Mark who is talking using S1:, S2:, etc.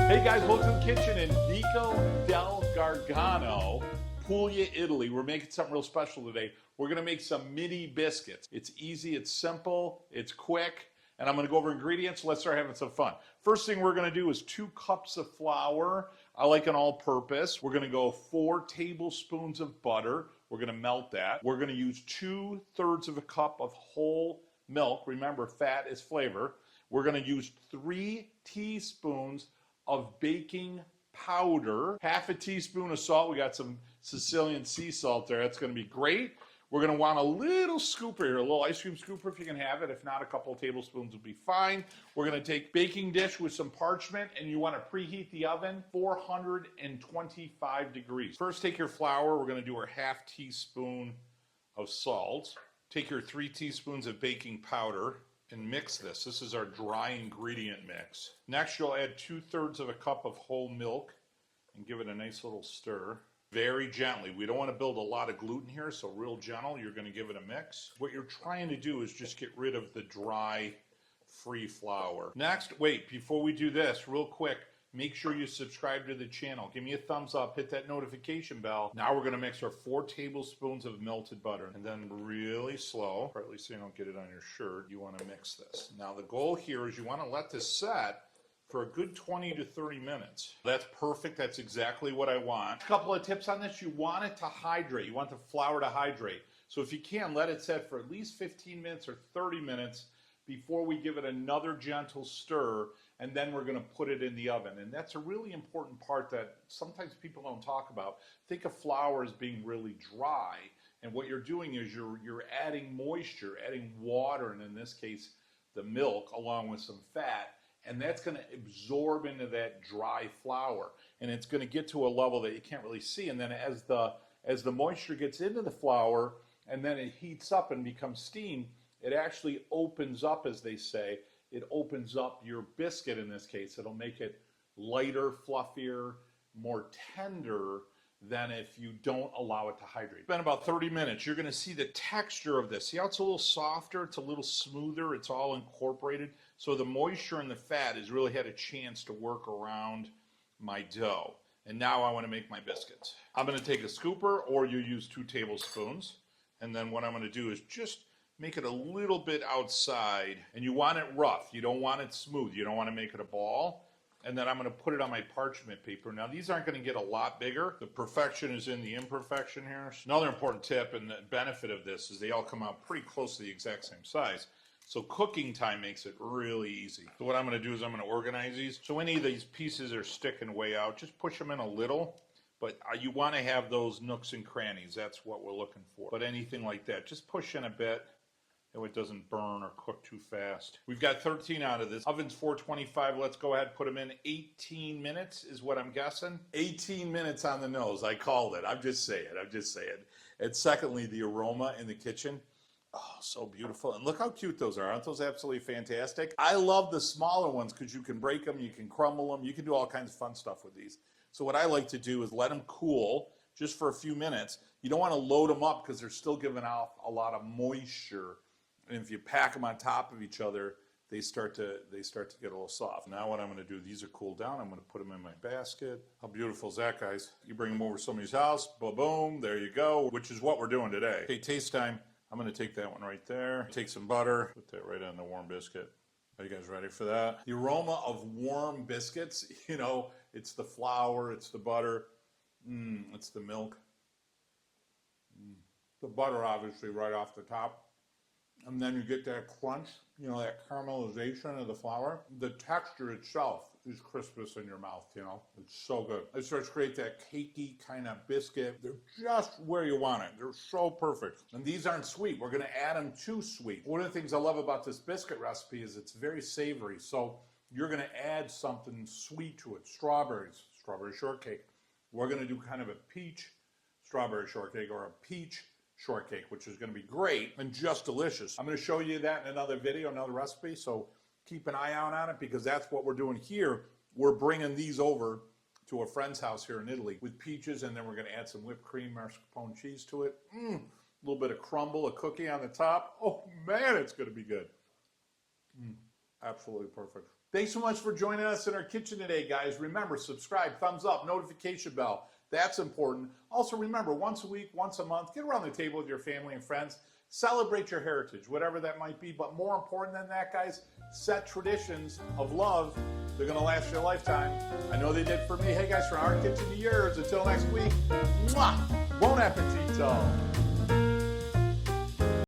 S1: Hey guys, welcome to the kitchen in Vico del Gargano, Puglia, Italy. We're making something real special today. We're gonna make some mini biscuits. It's easy, it's simple, it's quick, and I'm gonna go over ingredients. Let's start having some fun. First thing we're gonna do is 2 cups of flour. I like an all-purpose. We're gonna go 4 tablespoons of butter. We're gonna melt that. We're gonna use 2/3 of a cup of whole milk. Remember, fat is flavor. We're gonna use 3 teaspoons of baking powder, half a teaspoon of salt. We got some Sicilian sea salt there. That's going to be great. We're going to want a little scooper here, a little ice cream scooper if you can have it. If not, a couple of tablespoons will be fine. We're going to take baking dish with some parchment, and you want to preheat the oven 425 degrees. First, take your flour. We're going to do our half teaspoon of salt. Take your 3 teaspoons of baking powder and mix this. This is our dry ingredient mix. Next, you'll add 2/3 of a cup of whole milk and give it a nice little stir. Very gently. We don't want to build a lot of gluten here, so real gentle. You're going to give it a mix. What you're trying to do is just get rid of the dry, free flour. Next, wait, before we do this, real quick, make sure you subscribe to the channel. Give me a thumbs up, hit that notification bell. Now we're gonna mix our 4 tablespoons of melted butter, and then really slow, partly so you don't get it on your shirt, you wanna mix this. Now the goal here is you wanna let this set for a good 20 to 30 minutes. That's perfect, that's exactly what I want. A couple of tips on this, you want it to hydrate. You want the flour to hydrate. So if you can, let it set for at least 15 minutes or 30 minutes before we give it another gentle stir, and then we're going to put it in the oven. And that's a really important part that sometimes people don't talk about. Think of flour as being really dry, and what you're doing is you're adding moisture, adding water, and in this case, the milk, along with some fat, and that's going to absorb into that dry flour, and it's going to get to a level that you can't really see. And then as the moisture gets into the flour, and then it heats up and becomes steam, it actually opens up, as they say. It opens up your biscuit in this case. It'll make it lighter, fluffier, more tender than if you don't allow it to hydrate. It's been about 30 minutes. You're going to see the texture of this. See how it's a little softer? It's a little smoother. It's all incorporated. So the moisture and the fat has really had a chance to work around my dough. And now I want to make my biscuits. I'm going to take a scooper, or you use 2 tablespoons. And then what I'm going to do is just make it a little bit outside, and you want it rough. You don't want it smooth. You don't want to make it a ball. And then I'm going to put it on my parchment paper. Now, these aren't going to get a lot bigger. The perfection is in the imperfection here. Another important tip and the benefit of this is they all come out pretty close to the exact same size. So cooking time makes it really easy. So what I'm going to do is I'm going to organize these. So any of these pieces are sticking way out, just push them in a little. But you want to have those nooks and crannies. That's what we're looking for. But anything like that, just push in a bit, so it doesn't burn or cook too fast. We've got 13 out of this. Oven's 425. Let's go ahead and put them in. 18 minutes is what I'm guessing. 18 minutes on the nose. I called it. I'm just saying. And secondly, the aroma in the kitchen. Oh, so beautiful. And look how cute those are. Aren't those absolutely fantastic? I love the smaller ones because you can break them, you can crumble them, you can do all kinds of fun stuff with these. So what I like to do is let them cool just for a few minutes. You don't want to load them up because they're still giving off a lot of moisture. And if you pack them on top of each other, they start to get a little soft. Now what I'm going to do, these are cooled down. I'm going to put them in my basket. How beautiful is that, guys? You bring them over to somebody's house, boom, there you go, which is what we're doing today. Okay, taste time. I'm going to take that one right there. Take some butter, put that right on the warm biscuit. Are you guys ready for that? The aroma of warm biscuits, you know, it's the flour, it's the butter, it's the milk. The butter, obviously, right off the top. And then you get that crunch, you know, that caramelization of the flour. The texture itself is crispness in your mouth, you know. It's so good. It starts to create that cakey kind of biscuit. They're just where you want it. They're so perfect. And these aren't sweet. We're going to add them to sweet. One of the things I love about this biscuit recipe is it's very savory. So you're going to add something sweet to it. Strawberries, strawberry shortcake. We're going to do kind of a peach strawberry shortcake or a peach shortcake, which is going to be great and just delicious. I'm going to show you that in another video, another recipe, so keep an eye out on it because that's what we're doing here. We're bringing these over to a friend's house here in Italy with peaches, and then we're going to add some whipped cream, mascarpone cheese to it. A little bit of crumble, a cookie on the top. Oh man, it's going to be good. Absolutely perfect. Thanks so much for joining us in our kitchen today, guys. Remember, subscribe, thumbs up, notification bell. That's important. Also, remember, once a week, once a month, get around the table with your family and friends. Celebrate your heritage, whatever that might be. But more important than that, guys, set traditions of love. They're going to last you a lifetime. I know they did for me. Hey, guys, from our kitchen to yours. Until next week, mwah, bon appetito.